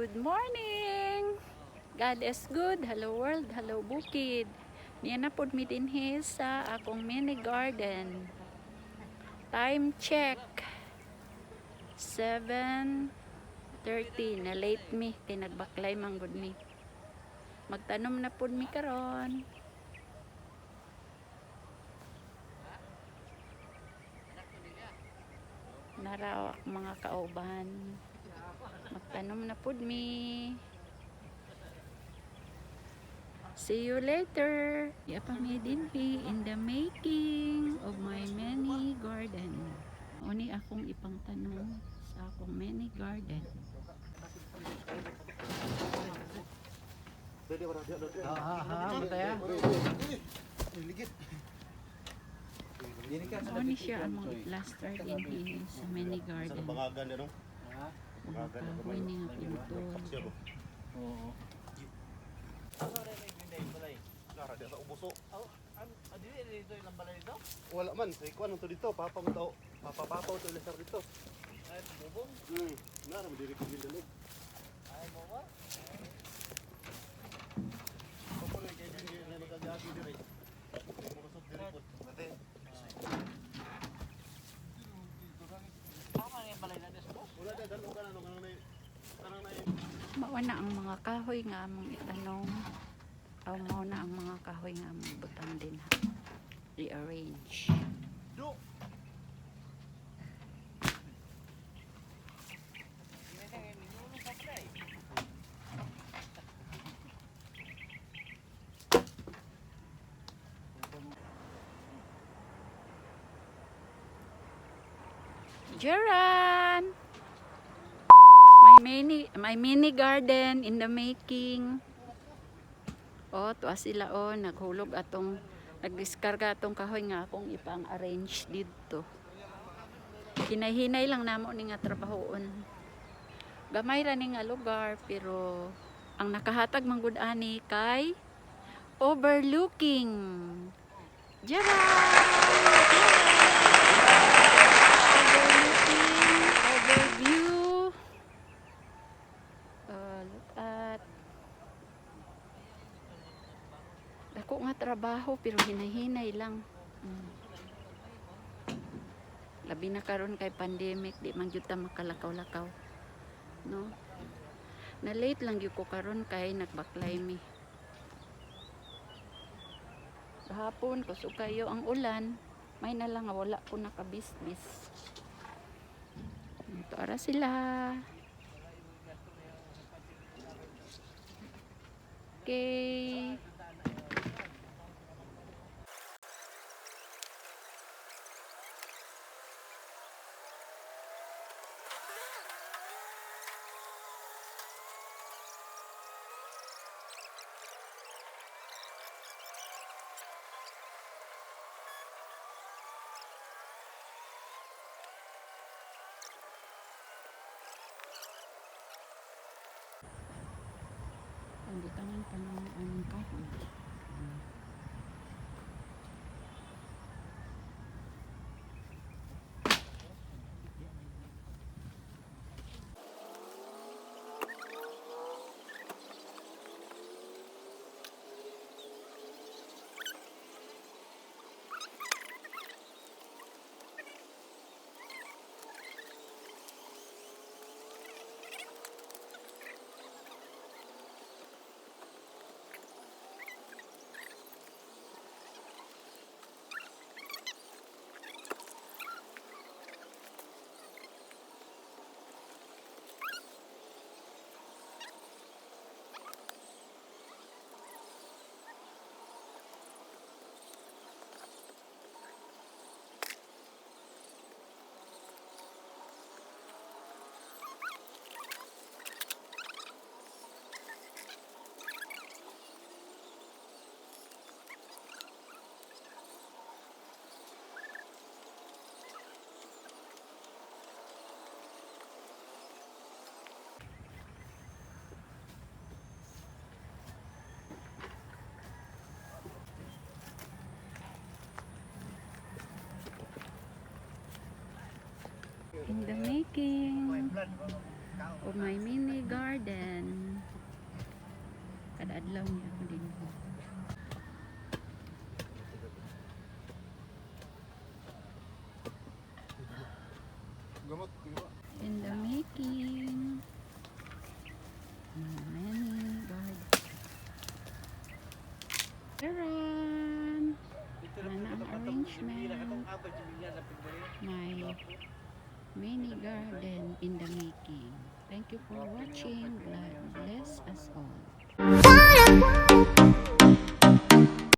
Good morning! God is good. Hello world, hello bukid. Niya na pod mi dinhi sa akong mini garden. Time check. 7:30 na late mi kay nagbaklay manggod mi. Magtanom na pod mi karon. Narawak mga kauban. Magtanom na pod mi. See you later. Yapa mi dinhi in the making of my mini garden. Uni akong ipangtanong sa akong mini garden. Uni siya ang mga plaster dinhi sa mini garden. Kahoy ni nga pinutol. Oo. Wala man, say kuan to dito, papapaw to lesar dito. Ay, bubong. Nara mo diri ko bilog. Ay, bubong. Ako na kay dinhi na magagabi diri. Murusot diri pod. Ate. Tama nga yung balay na des, boss. Wala dalo ka na kanang na Mao na ang mga kahoy nga among itanong. Aw mao na ang mga kahoy nga among butang din ha. Rearrange. do. Jaran! My mini garden in the making. Oh, tuwa sila oh, naghulog atong nagdiskarga atong kahoy nga akong ipang-arrange dito. Hinay-hinay lang namo ni nga trabahoon. Gamay ra ni nga lugar pero ang nakahatag man gud ani kay overlooking. Jaran! Overview. Look at ako nga trabaho pero hinay-hinay lang. Labi na karon kay pandemic, di man jud ta makalakaw-lakaw. No? Na late lang gyud ko karon kay nagbaklay mi. Kahapon kusog kayo ang ulan, may na lang nga wala ko nakabisbis. Ito ara sila. Okay. Hindi tangan pa naman ang kahoy. In the making of my mini garden. adlaw niya ako din. Gamot, di ba? In the making. Many birds. Taran! Ano ang arrangement? My mini garden in the making. Thank you for watching. God bless us all.